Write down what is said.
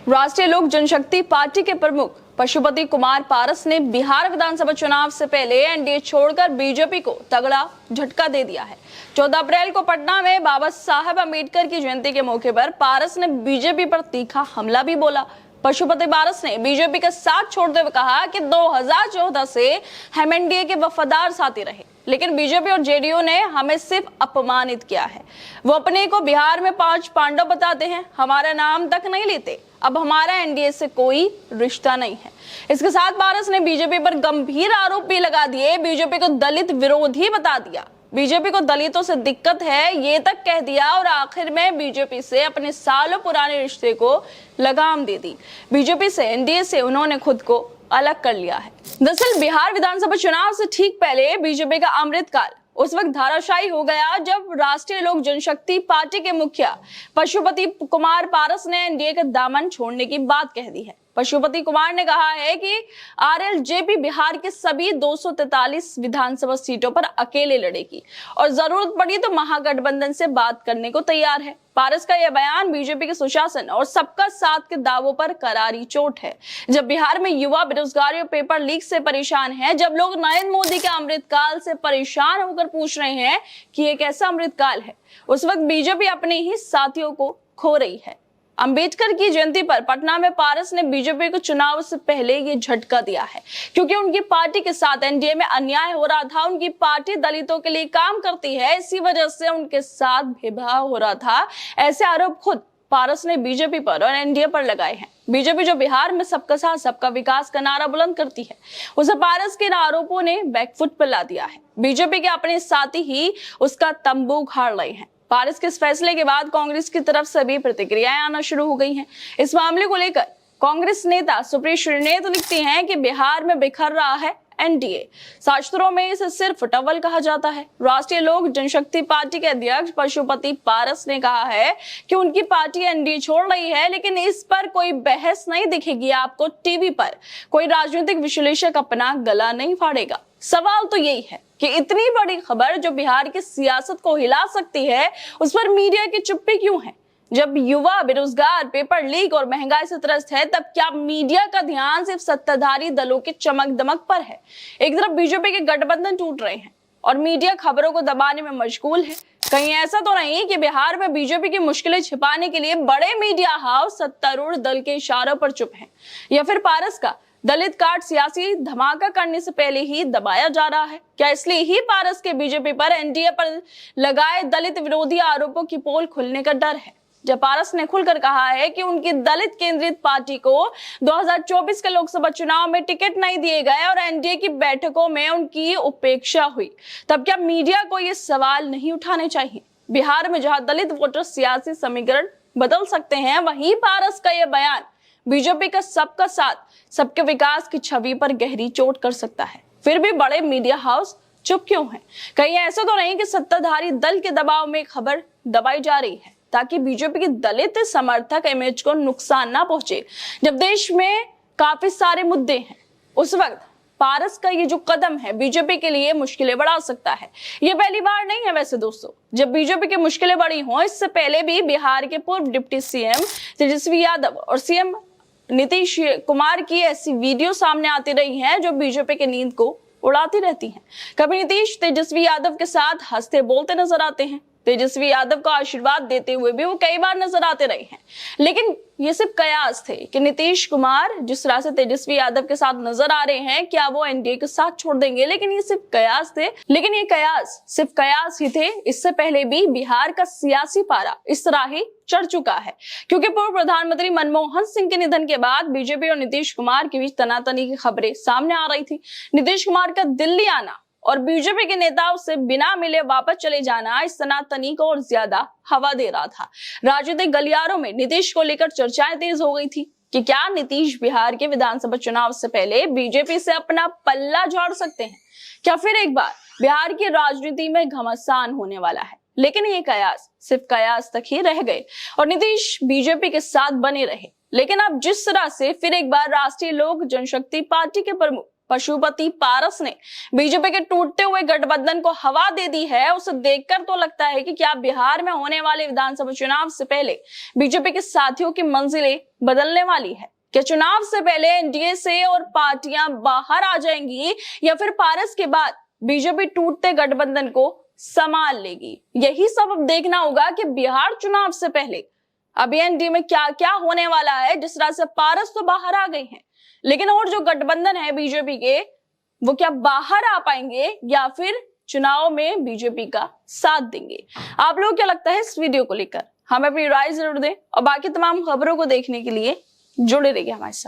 राष्ट्रीय लोक जनशक्ति पार्टी के प्रमुख पशुपति कुमार पारस ने बिहार विधानसभा चुनाव से पहले एनडीए छोड़कर बीजेपी को तगड़ा झटका दे दिया है। 14 अप्रैल को पटना में बाबा साहब अम्बेडकर की जयंती के मौके पर पारस ने बीजेपी पर तीखा हमला भी बोला। पशुपति पारस ने बीजेपी का साथ छोड़ते हुए कहा कि 2014 से हम एनडीए के वफादार साथी रहे, लेकिन बीजेपी और जेडीयू ने हमें सिर्फ अपमानित किया है। वो अपने को बिहार में 5 पांडव बताते हैं, हमारा नाम तक नहीं लेते। अब हमारा एनडीए से कोई रिश्ता नहीं है। इसके साथ पारस ने बीजेपी पर गंभीर आरोप भी लगा दिए, बीजेपी को दलित विरोधी बता दिया, बीजेपी को दलितों से दिक्कत है ये तक कह दिया और आखिर में बीजेपी से अपने सालों पुराने रिश्ते को लगाम दे दी। बीजेपी से एनडीए से उन्होंने खुद को अलग कर लिया है। दरअसल बिहार विधानसभा चुनाव से ठीक पहले बीजेपी का अमृतकाल उस वक्त धाराशायी हो गया जब राष्ट्रीय लोक जनशक्ति पार्टी के मुखिया पशुपति कुमार पारस ने एनडीए का दामन छोड़ने की बात कह दी है। पशुपति कुमार ने कहा है कि आरएलजेपी बिहार के सभी 243 विधानसभा सीटों पर अकेले लड़ेगी और जरूरत पड़ी तो महागठबंधन से बात करने को तैयार है। पारस का यह बयान बीजेपी के सुशासन और सबका साथ के दावों पर करारी चोट है। जब बिहार में युवा बेरोजगारी और पेपर लीक से परेशान हैं, जब लोग नरेंद्र मोदी के अमृतकाल से परेशान होकर पूछ रहे हैं कि ये कैसा अमृतकाल है, उस वक्त बीजेपी अपने ही साथियों को खो रही है। अंबेडकर की जयंती पर पटना में पारस ने बीजेपी को चुनाव से पहले ये झटका दिया है, क्योंकि उनकी पार्टी के साथ एनडीए में अन्याय हो रहा था। उनकी पार्टी दलितों के लिए काम करती है, इसी वजह से उनके साथ भेदभाव हो रहा था। ऐसे आरोप खुद पारस ने बीजेपी पर और एनडीए पर लगाए हैं। बीजेपी जो बिहार में सबका साथ सबका विकास का नारा बुलंद करती है, उसे पारस के आरोपों ने बैकफुट पर ला दिया है। बीजेपी के अपने साथी ही उसका तंबू उखाड़ रहे हैं। पारस के इस फैसले के बाद कांग्रेस की तरफ से भी प्रतिक्रियाएं आना शुरू हो गई हैं। इस मामले को लेकर कांग्रेस नेता सुप्रिया श्रीनेत तो लिखती हैं कि बिहार में बिखर रहा है एनडीए। शास्त्रों में इसे सिर्फ टवल कहा जाता है। राष्ट्रीय लोक जनशक्ति पार्टी के अध्यक्ष पशुपति पारस ने कहा है कि उनकी पार्टी एनडीए छोड़ रही है, लेकिन इस पर कोई बहस नहीं दिखेगी आपको टीवी पर। कोई राजनीतिक विश्लेषक अपना गला नहीं फाड़ेगा। सवाल तो यही है कि इतनी बड़ी खबर जो बिहार की सियासत को हिला सकती है, उस पर मीडिया की चुप्पी क्यों है? जब युवा बेरोजगार, पेपर लीक और महंगाई से त्रस्त है, तब क्या मीडिया का ध्यान सिर्फ सत्ताधारी दलों की चमक दमक पर है? एक तरफ बीजेपी के गठबंधन टूट रहे हैं और मीडिया खबरों को दबाने में मशगूल है। कहीं ऐसा तो नहीं कि बिहार में बीजेपी की मुश्किलें छिपाने के लिए बड़े मीडिया हाउस सत्तारूढ़ दल के इशारों पर चुप हैं, या फिर पारस का दलित कार्ड सियासी धमाका करने से पहले ही दबाया जा रहा है? क्या इसलिए ही पारस के बीजेपी पर एनडीए पर लगाए दलित विरोधी आरोपों की पोल खुलने का डर है? जब पारस ने खुलकर कहा है कि उनकी दलित केंद्रित पार्टी को 2024 के लोकसभा चुनाव में टिकट नहीं दिए गए और एनडीए की बैठकों में उनकी उपेक्षा हुई, तब क्या मीडिया को ये सवाल नहीं उठाने चाहिए? बिहार में जहां दलित वोटर सियासी समीकरण बदल सकते हैं, वहीं पारस का यह बयान बीजेपी का सबका साथ सबके विकास की छवि पर गहरी चोट कर सकता है। फिर भी बड़े मीडिया हाउस चुप क्यों हैं? कहीं ऐसा तो नहीं कि सत्ताधारी दल के दबाव में खबर दबाई जा रही है ताकि बीजेपी की दलित समर्थक इमेज को नुकसान ना पहुंचे? जब देश में काफी सारे मुद्दे हैं, उस वक्त पारस का ये जो कदम है बीजेपी के लिए मुश्किलें बढ़ा सकता है। ये पहली बार नहीं है वैसे दोस्तों जब बीजेपी की मुश्किलें बढ़ी हों। इससे पहले भी बिहार के पूर्व डिप्टी सीएम तेजस्वी यादव और सीएम नीतीश कुमार की ऐसी वीडियो सामने आती रही हैं जो बीजेपी की नींद को उड़ाती रहती हैं। कभी नीतीश तेजस्वी यादव के साथ हंसते बोलते नजर आते हैं, तेजस्वी यादव को आशीर्वाद देते हुए भी वो कई बार नजर आते रहे हैं, लेकिन ये सिर्फ कयास थे कि नीतीश कुमार जिस तरह से तेजस्वी यादव के साथ नजर आ रहे हैं, क्या वो एनडीए के साथ छोड़ देंगे? लेकिन ये सिर्फ कयास थे, लेकिन ये कयास सिर्फ कयास ही थे। इससे पहले भी बिहार का सियासी पारा इस तरह ही चढ़ चुका है, क्योंकि पूर्व प्रधानमंत्री मनमोहन सिंह के निधन के बाद बीजेपी और नीतीश कुमार के बीच तनातनी की खबरें सामने आ रही थी। नीतीश कुमार का दिल्ली आना और बीजेपी के नेताओं से बिना मिले वापस चले जाना इस तनातनी को और ज्यादा हवा दे रहा था। राजनीतिक गलियारों में नीतीश को लेकर चर्चाएं तेज हो गई थी कि क्या नीतीश बिहार के विधानसभा चुनाव से पहले बीजेपी से अपना पल्ला झाड़ सकते हैं? क्या फिर एक बार बिहार की राजनीति में घमासान होने वाला है? लेकिन ये कयास सिर्फ कयास तक ही रह गए और नीतीश बीजेपी के साथ बने रहे। लेकिन अब जिस तरह से फिर एक बार राष्ट्रीय लोक जनशक्ति पार्टी के प्रमुख पशुपति पारस ने बीजेपी के टूटते हुए गठबंधन को हवा दे दी है, उसे देखकर तो लगता है कि क्या बिहार में होने वाले विधानसभा चुनाव से पहले बीजेपी के साथियों की मंजिलें बदलने वाली है। क्या चुनाव से पहले एनडीए से और पार्टियां बाहर आ जाएंगी या फिर पारस के बाद बीजेपी टूटते गठबंधन को संभाल लेगी? यही सब अब देखना होगा कि बिहार चुनाव से पहले अभी एनडीए में क्या क्या होने वाला है। जिस तरह से पारस तो बाहर आ गए हैं, लेकिन और जो गठबंधन है बीजेपी के, वो क्या बाहर आ पाएंगे या फिर चुनाव में बीजेपी का साथ देंगे? आप लोग क्या लगता है इस वीडियो को लेकर? हमें अपनी राय जरूर दें और बाकी तमाम खबरों को देखने के लिए जुड़े रहिए हमारे साथ।